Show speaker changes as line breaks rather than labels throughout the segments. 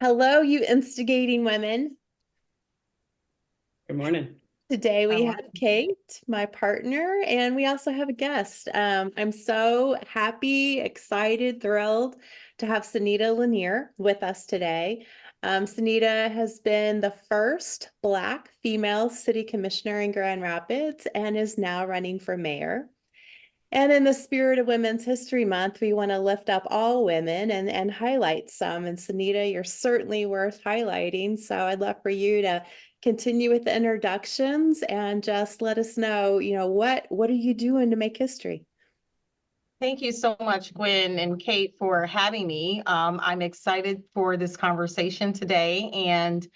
Hello, you instigating women.
Good morning.
Today we
How
have
are you?
Kate, my partner, and we also have a guest. I'm so happy, excited, thrilled to have Senita Lenear with us today. Senita has been the first Black female city commissioner in Grand Rapids and is now running for mayor. And in the spirit of Women's History Month, we want to lift up all women and highlight some. And Sunita, you're certainly worth highlighting. So I'd love for you to continue with the introductions and just let us know, what are you doing to make history?
Thank you so much, Gwen and Kate, for having me. I'm excited for this conversation today. And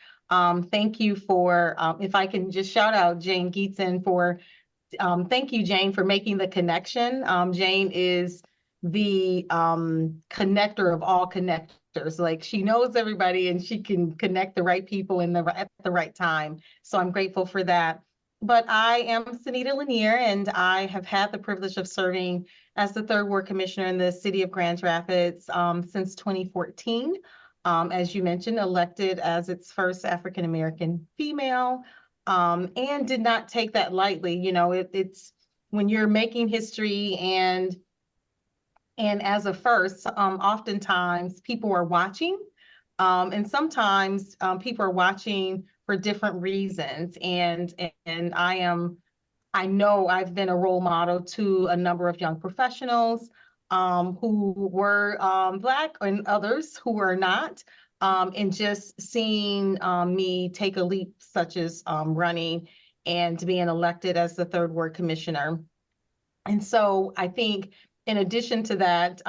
thank you for, if I can just shout out Jane Geetson for, thank you, Jane, for making the connection. Jane is the connector of all connectors. Like she knows everybody and she can connect the right people at the right time. So I'm grateful for that. But I am Senita Lenear, and I have had the privilege of serving as the third ward commissioner in the city of Grand Rapids since 2014. As you mentioned, elected as its first African American female, and did not take that lightly. You know, it's when you're making history and as a first, oftentimes people are watching, and sometimes people are watching for different reasons. And I know I've been a role model to a number of young professionals who were Black and others who were not. And just seeing me take a leap such as running and being elected as the third ward commissioner. And so I think in addition to that,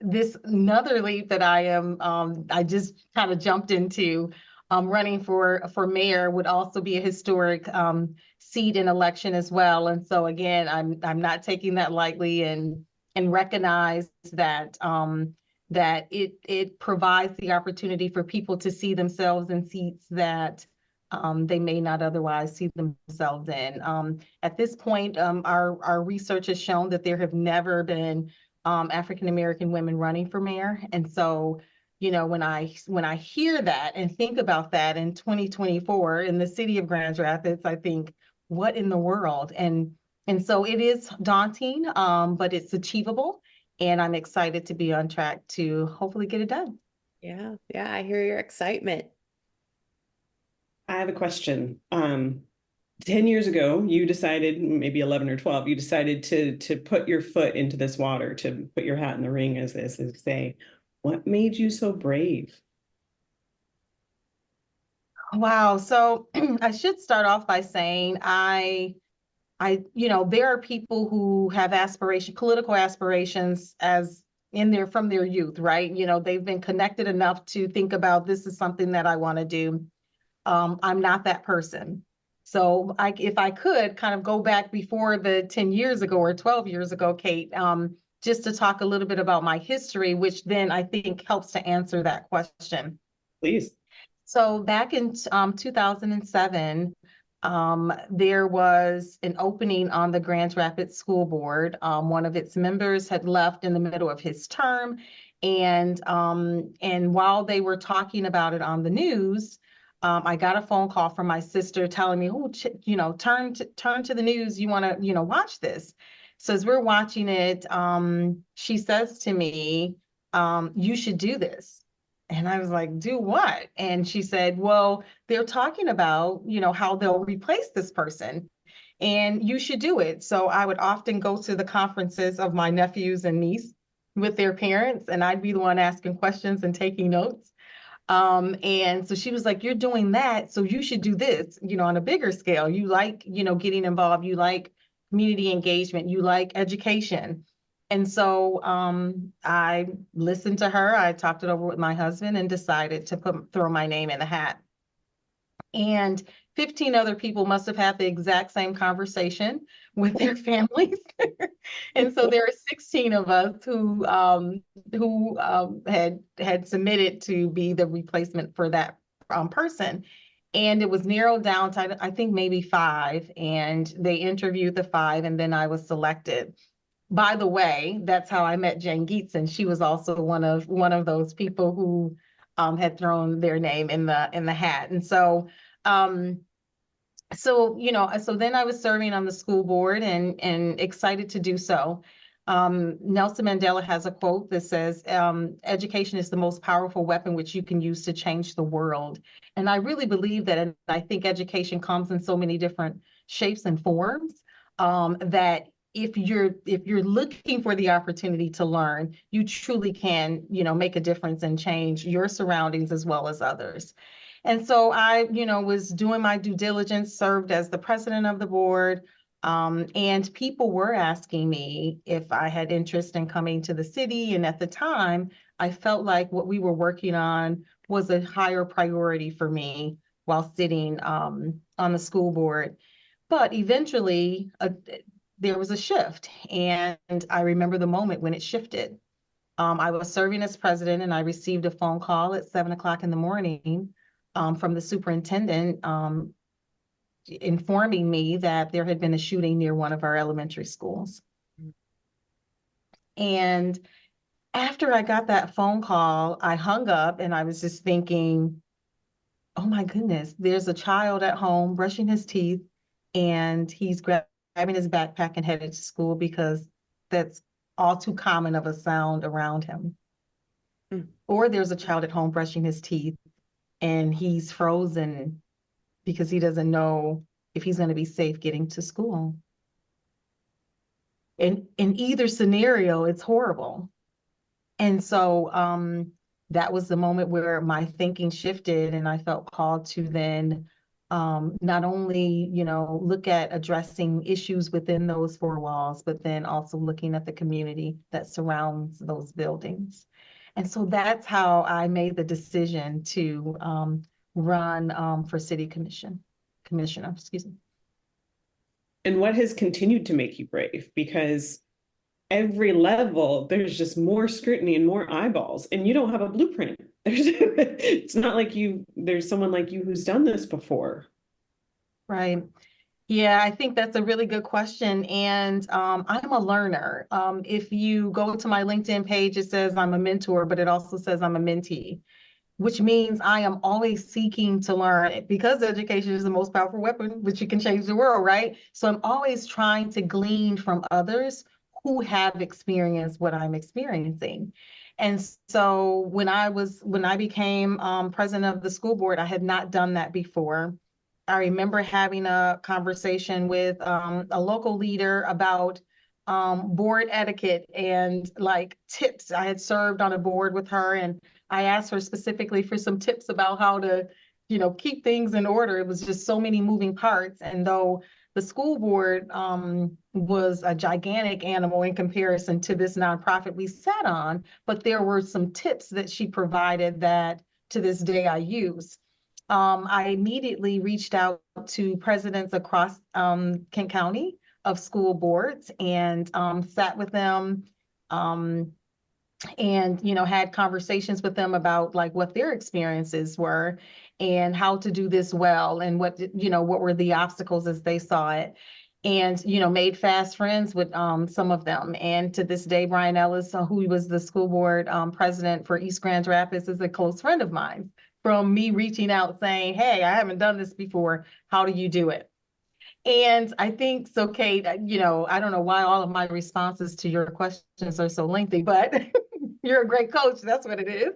this another leap that I just kind of jumped into, running for mayor would also be a historic seat in election as well. And so again, I'm not taking that lightly and recognize that that it provides the opportunity for people to see themselves in seats that they may not otherwise see themselves in. At this point, our research has shown that there have never been African American women running for mayor, and so you know when I hear that and think about that in 2024 in the city of Grand Rapids, I think, what in the world? And so it is daunting, but it's achievable, and I'm excited to be on track to hopefully get it done.
Yeah, yeah, I hear your excitement.
I have a question. 10 years ago, you decided, maybe 11 or 12, you decided to put your foot into this water, to put your hat in the ring, as they say. What made you so brave?
Wow. So I should start off by saying there are people who have political aspirations as in their from their youth, right? You know, they've been connected enough to think about this is something that I want to do. I'm not that person. So if I could kind of go back before the 10 years ago or 12 years ago, Kate, just to talk a little bit about my history, which then I think helps to answer that question.
Please.
So back in 2007, there was an opening on the Grand Rapids School Board. One of its members had left in the middle of his term, and while they were talking about it on the news, I got a phone call from my sister telling me, "Oh, turn to the news. You want to, watch this." So as we're watching it, she says to me, "You should do this." And I was like, do what? And she said, well, they're talking about, how they'll replace this person and you should do it. So I would often go to the conferences of my nephews and niece with their parents, and I'd be the one asking questions and taking notes. And so she was like, you're doing that, so you should do this, on a bigger scale. You like, getting involved, you like community engagement, you like education. And so I listened to her. I talked it over with my husband and decided to throw my name in the hat. And 15 other people must have had the exact same conversation with their families. And so there are 16 of us who had submitted to be the replacement for that person. And it was narrowed down to, I think, maybe five. And they interviewed the five, and then I was selected. By the way, that's how I met Jane Geetson. She was also one of those people who had thrown their name in the hat. And so then I was serving on the school board and excited to do so. Nelson Mandela has a quote that says, education is the most powerful weapon which you can use to change the world. And I really believe that, and I think education comes in so many different shapes and forms, that if you're looking for the opportunity to learn, you truly can, make a difference and change your surroundings as well as others. And so I, was doing my due diligence, served as the president of the board, and people were asking me if I had interest in coming to the city. And at the time, I felt like what we were working on was a higher priority for me while sitting on the school board. But eventually, there was a shift. And I remember the moment when it shifted. I was serving as president, and I received a phone call at 7 o'clock in the morning from the superintendent informing me that there had been a shooting near one of our elementary schools. And after I got that phone call, I hung up and I was just thinking, oh my goodness, there's a child at home brushing his teeth and he's grabbing his backpack and headed to school because that's all too common of a sound around him. Or there's a child at home brushing his teeth and he's frozen because he doesn't know if he's going to be safe getting to school. And in either scenario, it's horrible. And so that was the moment where my thinking shifted, and I felt called to then not only, look at addressing issues within those four walls, but then also looking at the community that surrounds those buildings. And so that's how I made the decision to run for city commissioner, excuse me.
And what has continued to make you brave? Because every level, there's just more scrutiny and more eyeballs, and you don't have a blueprint. It's not like there's someone like you who's done this before.
Right. Yeah, I think that's a really good question. And I'm a learner. If you go to my LinkedIn page, it says I'm a mentor, but it also says I'm a mentee, which means I am always seeking to learn, because education is the most powerful weapon which you can change the world, right? So I'm always trying to glean from others who have experienced what I'm experiencing. And so when I became president of the school board, I had not done that before. I remember having a conversation with a local leader about board etiquette and like tips. I had served on a board with her, and I asked her specifically for some tips about how to, keep things in order. It was just so many moving parts. And though the school board was a gigantic animal in comparison to this nonprofit we sat on, but there were some tips that she provided that to this day I use. I immediately reached out to presidents across Kent County of school boards and sat with them and had conversations with them about like what their experiences were and how to do this well, and what were the obstacles as they saw it. And made fast friends with some of them. And to this day, Brian Ellis, who was the school board president for East Grand Rapids, is a close friend of mine, from me reaching out saying, hey, I haven't done this before. How do you do it? And I think, so Kate, I don't know why all of my responses to your questions are so lengthy, but you're a great coach. That's what it is.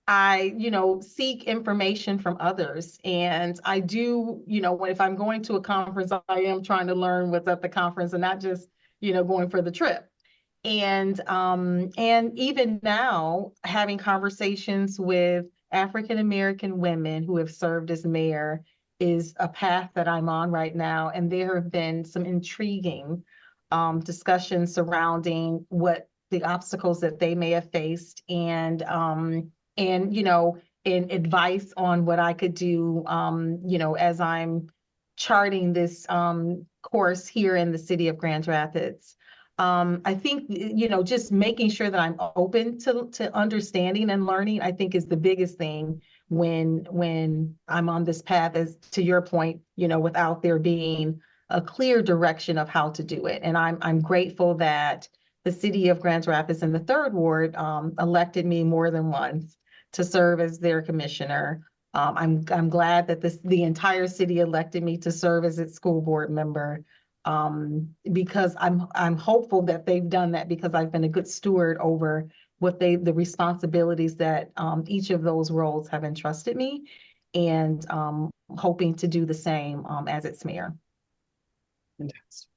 I seek information from others. And I do, if I'm going to a conference, I am trying to learn what's at the conference and not just, going for the trip. And even now, having conversations with African-American women who have served as mayor is a path that I'm on right now. And there have been some intriguing discussions surrounding what the obstacles that they may have faced, and advice on what I could do, as I'm charting this course here in the city of Grand Rapids. I think, just making sure that I'm open to understanding and learning, I think, is the biggest thing when I'm on this path, as to your point, without there being a clear direction of how to do it. And I'm grateful that the city of Grand Rapids in the third ward elected me more than once to serve as their commissioner. I'm glad that the entire city elected me to serve as its school board member, because I'm hopeful that they've done that because I've been a good steward over the responsibilities that each of those roles have entrusted me, and hoping to do the same as its mayor.
Fantastic.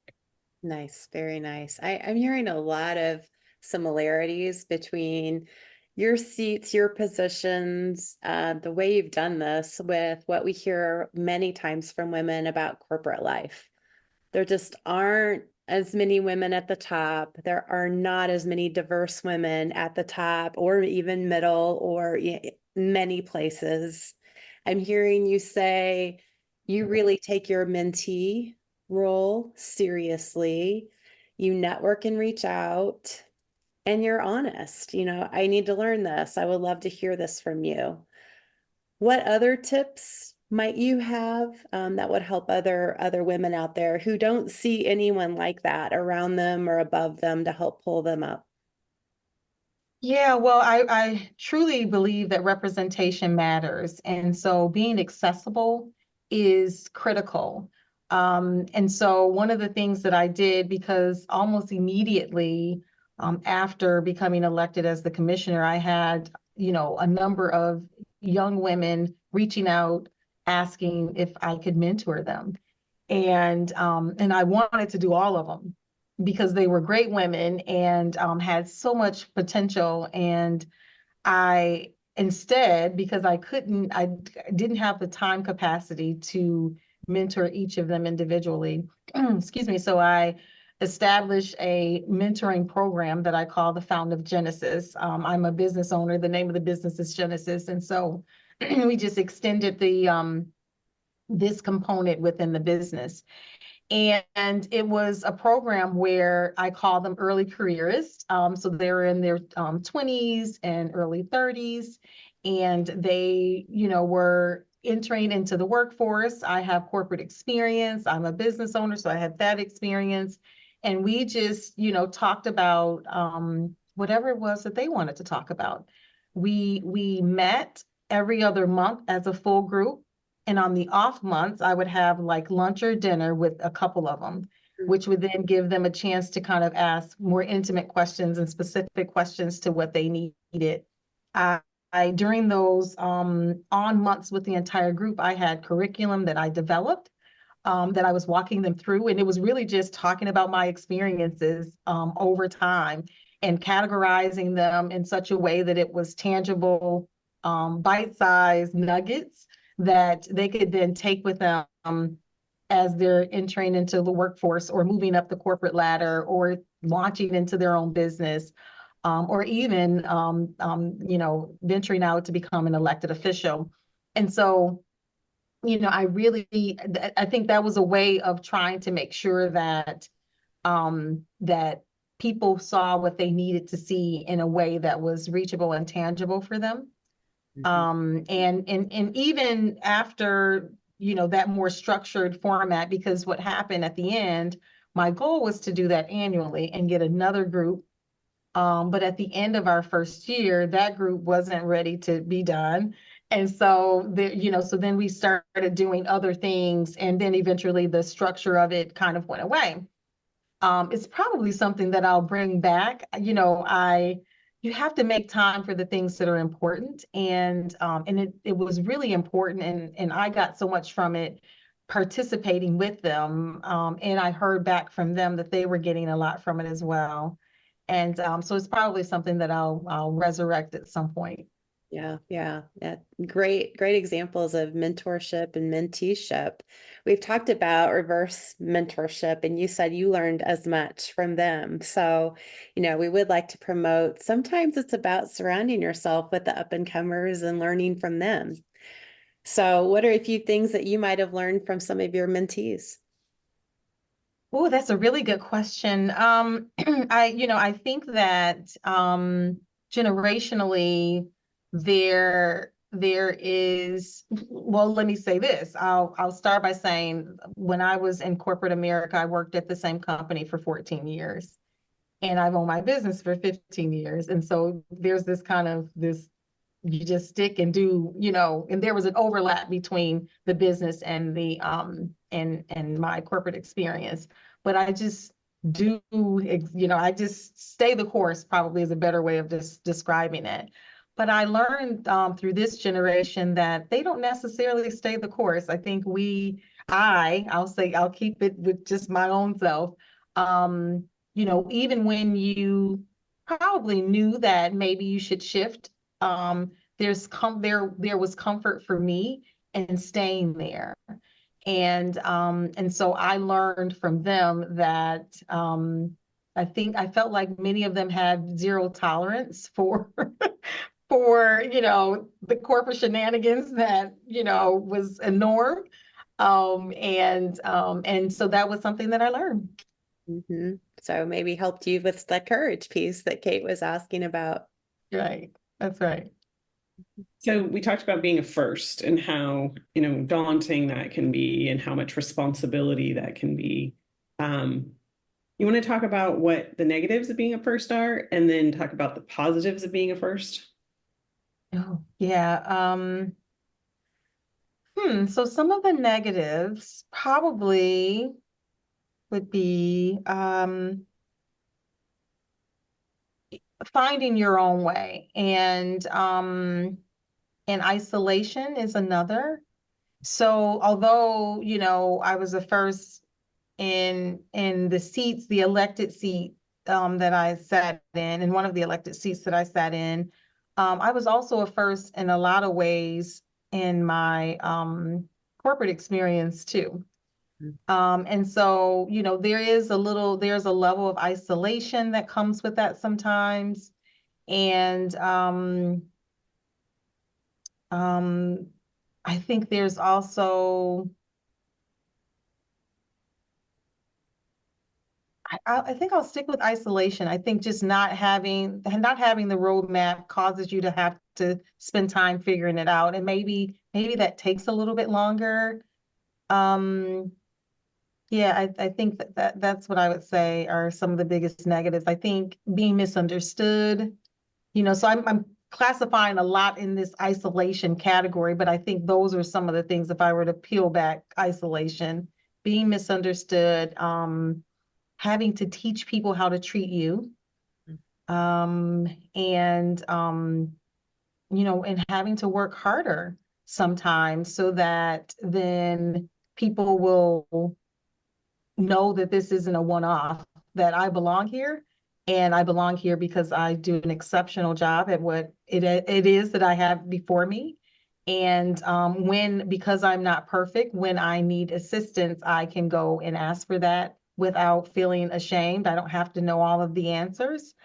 Nice, very nice. I'm hearing a lot of similarities between your seats, your positions, the way you've done this with what we hear many times from women about corporate life. There just aren't as many women at the top. There are not as many diverse women at the top or even middle or many places. I'm hearing you say you really take your mentee role seriously. You network and reach out, and you're honest. I need to learn this. I would love to hear this from you. What other tips might you have that would help other women out there who don't see anyone like that around them or above them to help pull them up?
Yeah, well, I truly believe that representation matters. And so being accessible is critical. And so one of the things that I did, because almost immediately after becoming elected as the commissioner, I had, a number of young women reaching out, asking if I could mentor them. And I wanted to do all of them because they were great women and had so much potential. And I instead, because I didn't have the time capacity to mentor each of them individually. Excuse me. So I established a mentoring program that I call the Fountain of Genesis. I'm a business owner. The name of the business is Genesis. And so we just extended this component within the business. And it was a program where I call them early careerists. So they're in their 20s and early 30s, and they, were entering into the workforce. I have corporate experience. I'm a business owner, so I had that experience. And we just, talked about whatever it was that they wanted to talk about. We met every other month as a full group. And on the off months, I would have like lunch or dinner with a couple of them, which would then give them a chance to kind of ask more intimate questions and specific questions to what they needed. I, during those on months with the entire group, I had curriculum that I developed, that I was walking them through. And it was really just talking about my experiences over time and categorizing them in such a way that it was tangible, bite-sized nuggets that they could then take with them as they're entering into the workforce or moving up the corporate ladder or launching into their own business, or even, venturing out to become an elected official. And so, I think that was a way of trying to make sure that that people saw what they needed to see in a way that was reachable and tangible for them. And even after, that more structured format, because what happened at the end, my goal was to do that annually and get another group. But at the end of our first year, that group wasn't ready to be done. And so so then we started doing other things, and then eventually the structure of it kind of went away. It's probably something that I'll bring back. You have to make time for the things that are important. And it was really important. And I got so much from it participating with them. And I heard back from them that they were getting a lot from it as well. And so it's probably something that I'll resurrect at some point.
Yeah. Great examples of mentorship and menteeship. We've talked about reverse mentorship, and you said you learned as much from them. So, we would like to promote, sometimes it's about surrounding yourself with the up and comers and learning from them. So what are a few things that you might have learned from some of your mentees?
Oh, that's a really good question. I think that generationally there is, well, let me say this. I'll start by saying when I was in corporate America, I worked at the same company for 14 years. and I've owned my business for 15 years. And so there's this kind of this, you just stick and do, and there was an overlap between the business and the and my corporate experience. But I just do, I just stay the course, probably is a better way of just describing it. But I learned through this generation that they don't necessarily stay the course. I think I'll say, I'll keep it with just my own self. Even when you probably knew that maybe you should shift, there was comfort for me in staying there. And so I learned from them that I felt like many of them had zero tolerance for for the corporate shenanigans that was a norm. And so that was something that I learned.
So maybe helped you with the courage piece that Kate was asking about.
Right. That's right.
So we talked about being a first and how, daunting that can be and how much responsibility that can be. You want to talk about what the negatives of being a first are and then talk about the positives of being a first?
Oh, yeah. So some of the negatives probably would be finding your own way, and isolation is another. So although, I was the first in the seats, the elected seat that I sat in one of the elected seats that I sat in, I was also a first in a lot of ways in my corporate experience too. And so, there's a level of isolation that comes with that sometimes. And I think there's also, I think I'll stick with isolation. I think just not having the roadmap causes you to have to spend time figuring it out. And maybe that takes a little bit longer. Yeah, I think that's what I would say are some of the biggest negatives. I think being misunderstood, so I'm classifying a lot in this isolation category, but I think those are some of the things if I were to peel back isolation, being misunderstood, having to teach people how to treat you, and and having to work harder sometimes so that then people will know that this isn't a one-off, that I belong here, and I belong here because I do an exceptional job at what it is that I have before me. And because I'm not perfect, when I need assistance, I can go and ask for that without feeling ashamed. I don't have to know all of the answers.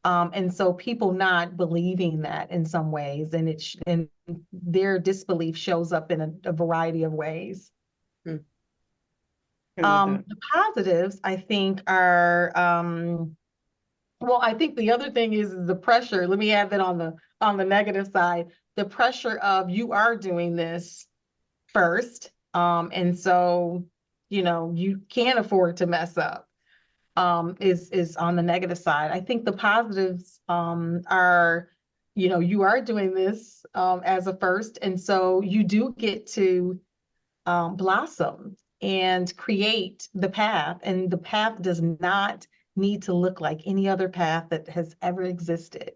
And so people not believing that in some ways, and their disbelief shows up in a variety of ways. The positives, I think, are, well, I think the other thing is the pressure. Let me add that on the negative side, the pressure of you are doing this first. And so, you can't afford to mess up, is on the negative side. I think the positives are, you are doing this as a first. And so you do get to blossom and create the path. And the path does not need to look like any other path that has ever existed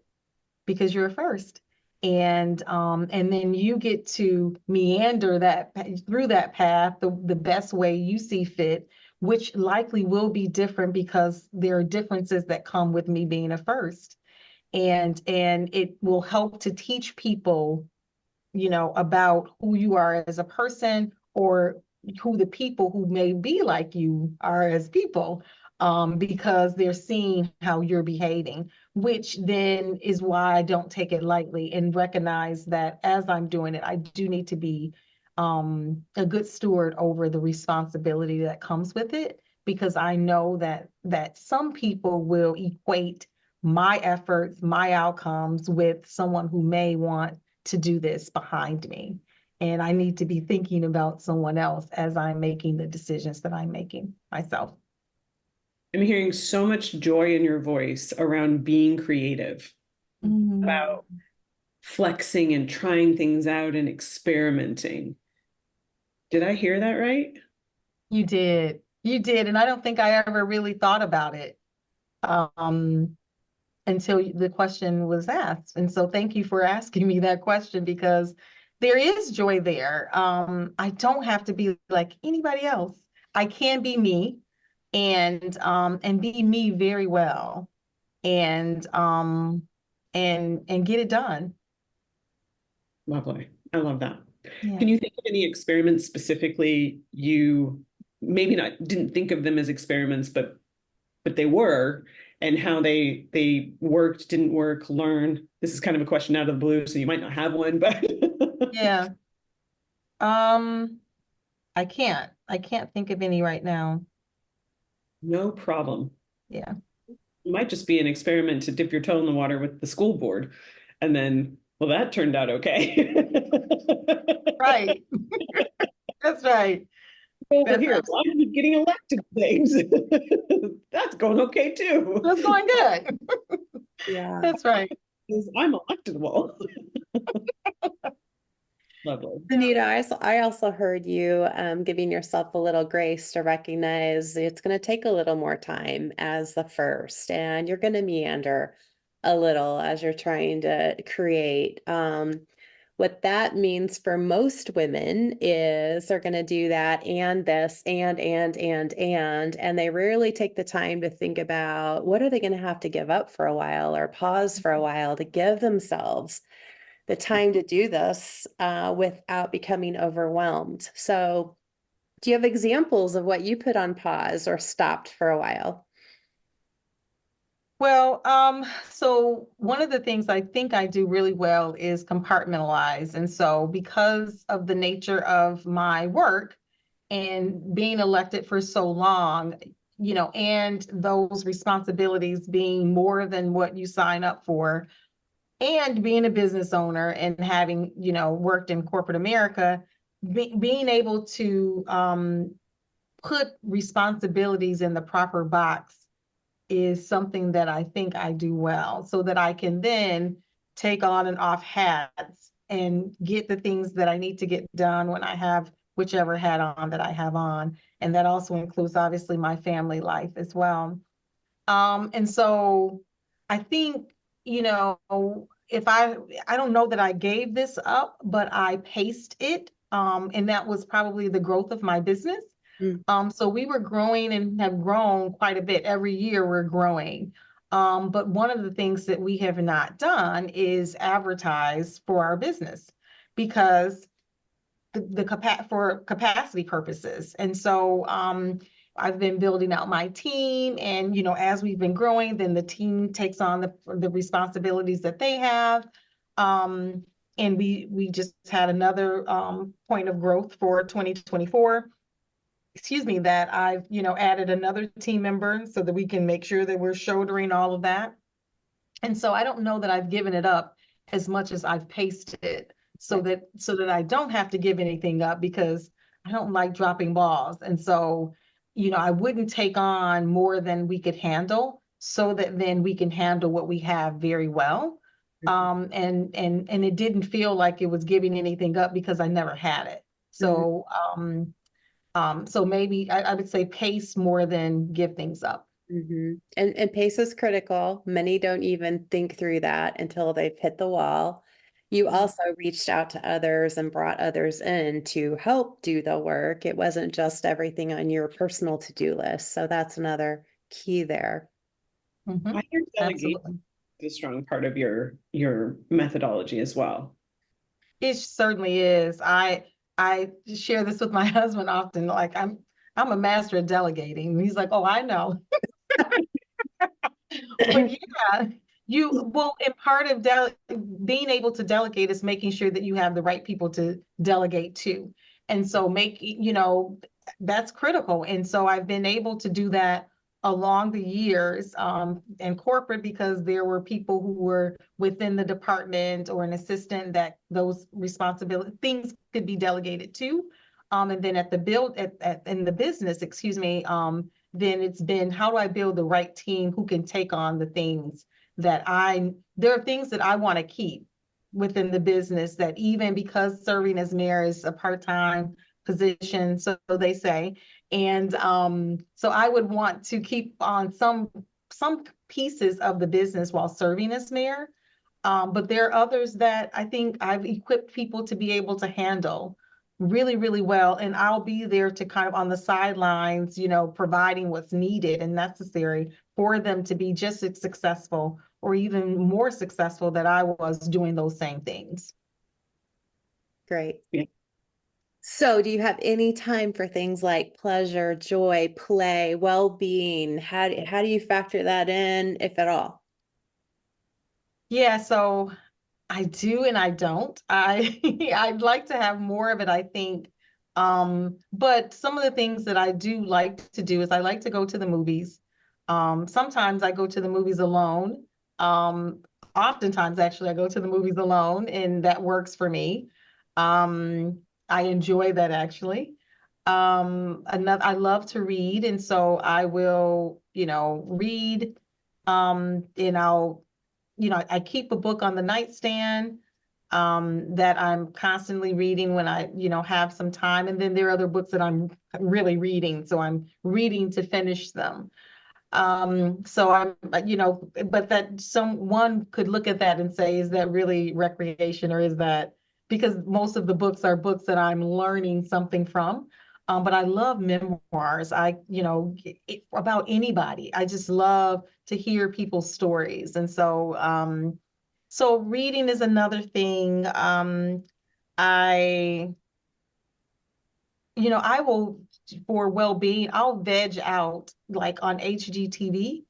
because you're a first. And then you get to meander through that path the best way you see fit, which likely will be different because there are differences that come with me being a first. And it will help to teach people, about who you are as a person, or who the people who may be like you are as people, because they're seeing how you're behaving, which then is why I don't take it lightly and recognize that as I'm doing it, I do need to be a good steward over the responsibility that comes with it, because I know that some people will equate my efforts, my outcomes with someone who may want to do this behind me. And I need to be thinking about someone else as I'm making the decisions that I'm making myself.
I'm hearing so much joy in your voice around being creative,
Mm.
about flexing and trying things out and experimenting. Did I hear that right?
You did. You did. And I don't think I ever really thought about it um, until the question was asked. And so thank you for asking me that question because there is joy there. I don't have to be like anybody else. I can be me and be me very well and and get it done.
Lovely. I love that.
Yeah.
Can you think of any experiments specifically you maybe not didn't think of them as experiments, but they were, and how they worked, didn't work, learn? This is kind of a question out of the blue, so you might not have one, but
Yeah. Um, I can't think of any right now.
no problem.
Yeah.
It might just be an experiment to dip your toe in the water with the school board. And then, well, that turned out okay.
Right. That's right.
Over
That's
here,
absolutely,
I'm getting elected things. That's going okay too.
that's going good.
Yeah.
That's right.
Because I'm electable. Lovely.
Yeah.
Anita, I also heard you giving yourself a little grace to recognize it's going to take a little more time as the first, and you're going to meander a little as you're trying to create. What that means for most women is they're going to do that and this and they rarely take the time to think about what are they going to have to give up for a while or pause for a while to give themselves the time to do this without becoming overwhelmed. So, do you have examples of what you put on pause or stopped for a while?
Well, so one of the things I think I do really well is compartmentalize. And so because of the nature of my work and being elected for so long, and those responsibilities being more than what you sign up for, and being a business owner and having, worked in corporate America, being able to put responsibilities in the proper box is something that I think I do well so that I can then take on and off hats and get the things that I need to get done when I have whichever hat on that I have on. And that also includes obviously my family life as well. And so I think, if I don't know that I gave this up, but I paced it. And that was probably the growth of my business.
Mm.
So we were growing and have grown quite a bit. Every year we're growing. But one of the things that we have not done is advertise for our business because for capacity purposes. And so I've been building out my team, and as we've been growing, then the team takes on the responsibilities that they have. And we just had another point of growth for 2024. Excuse me, that I've added another team member so that we can make sure that we're shouldering all of that. And so I don't know that I've given it up as much as I've paced it so that I don't have to give anything up because I don't like dropping balls. And so, I wouldn't take on more than we could handle so that then we can handle what we have very well. And it didn't feel like it was giving anything up because I never had it.
Mhm.
So maybe I would say pace more than give things up.
And pace is critical. Many don't even think through that until they've hit the wall. You
Mhm.
also reached out to others and brought others in to help do the work. It wasn't just everything on your personal to-do list. So that's another key there.
I
Mhm.
hear delegation
Absolutely.
is a strong part of your methodology as well.
It certainly is. I share this with my husband often. Like I'm a master at delegating. And he's like, oh, I know. But yeah, and part of being able to delegate is making sure that you have the right people to delegate to. And so that's critical. And so I've been able to do that along the years in corporate because there were people who were within the department or an assistant that those responsibility things could be delegated to. And then at the in the business, excuse me, then it's been, how do I build the right team who can take on the things that there are things that I want to keep within the business, that even because serving as mayor is a part-time position, so they say. And so I would want to keep on some pieces of the business while serving as mayor. But there are others that I think I've equipped people to be able to handle really, really well. And I'll be there to kind of on the sidelines, providing what's needed and necessary for them to be just as successful or even more successful that I was doing those same things.
Great.
Yeah.
So, do you have any time for things like pleasure, joy, play, well-being? How do you factor that in, if at all?
Yeah, so I do and I don't. I'd like to have more of it, I think. But some of the things that I do like to do is I like to go to the movies. Sometimes I go to the movies alone. Um, Oftentimes, actually, I go to the movies alone, and that works for me. I enjoy that actually. I love to read, and so I will, read. And I keep a book on the nightstand that I'm constantly reading when I, have some time. And then there are other books that I'm really reading. So I'm reading to finish them. So but that someone could look at that and say, is that really recreation, or is that, because most of the books are books that I'm learning something from. But I love memoirs. About anybody. I just love to hear people's stories. And so reading is another thing. I, I will, for well-being, I'll veg out like on HGTV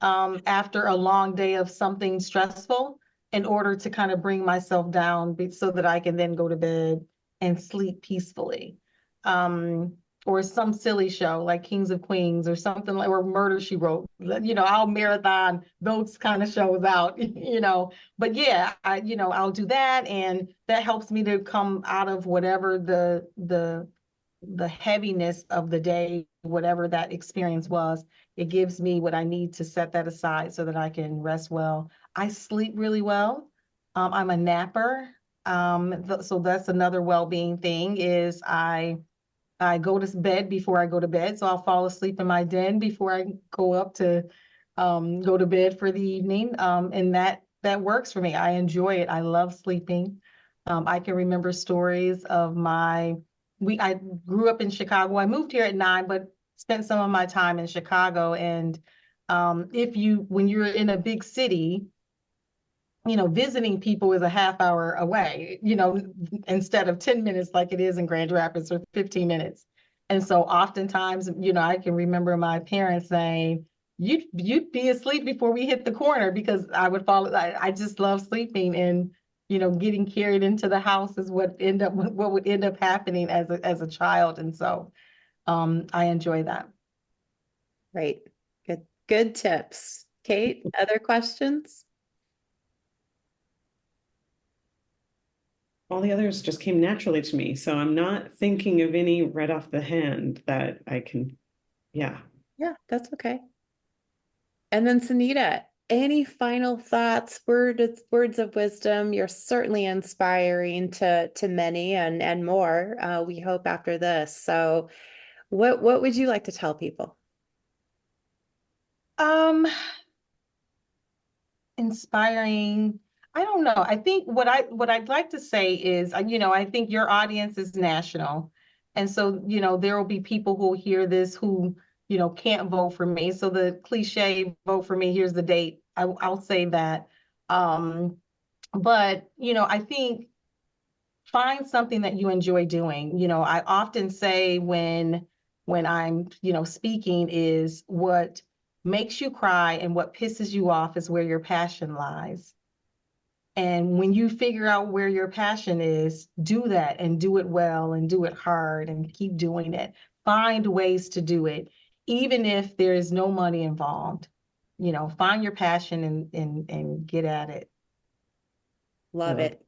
after a long day of something stressful in order to kind of bring myself down so that I can then go to bed and sleep peacefully. Or some silly show like Kings of Queens or something like, or Murder, She Wrote. I'll marathon those kind of shows out, But yeah, I'll do that, and that helps me to come out of whatever the heaviness of the day, whatever that experience was. It gives me what I need to set that aside so that I can rest well. I sleep really well. I'm a napper. So that's another well-being thing is I go to bed before I go to bed. So I'll fall asleep in my den before I go up to go to bed for the evening. And that works for me. I enjoy it. I love sleeping. I can remember stories of I grew up in Chicago. I moved here at 9, but spent some of my time in Chicago. And when you're in a big city, visiting people is a half hour away, instead of 10 minutes like it is in Grand Rapids, or 15 minutes. And so oftentimes, I can remember my parents saying, you'd be asleep before we hit the corner, because I would fall. I just love sleeping, and, getting carried into the house is what would end up happening as a child. And so I enjoy that.
Right. Good tips. Kate, other questions?
All the others just came naturally to me. So I'm not thinking of any right off the hand that I can, yeah.
Yeah, that's okay. And then Senita, any final thoughts, words of wisdom? You're certainly inspiring to many and more, we hope after this. So what would you like to tell people?
Inspiring. I don't know. I think what I'd like to say is, I think your audience is national. And so, there will be people who will hear this who, can't vote for me. So the cliche, vote for me, here's the date. I'll say that. But, I think find something that you enjoy doing. I often say when I'm, speaking, is what makes you cry and what pisses you off is where your passion lies. And when you figure out where your passion is, do that and do it well and do it hard and keep doing it. Find ways to do it, even if there is no money involved. Find your passion and get at it.
Love
Love it.
it.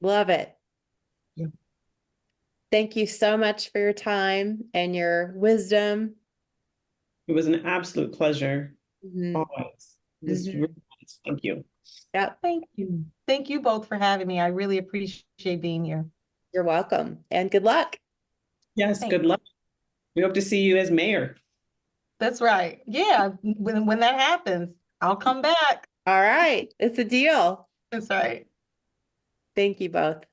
Love it.
Yeah.
Thank you so much for your time and your wisdom.
It was an absolute pleasure.
Mhm,
Always. Just
mhm.
really nice. Thank you.
Yep,
Thank you. Thank you both for having me. I really appreciate being here.
you're welcome. And good luck.
Yes,
Thanks.
good luck. We hope to see you as mayor.
That's right. Yeah, when that happens, I'll come back.
All right, it's a deal.
That's right.
Thank you both.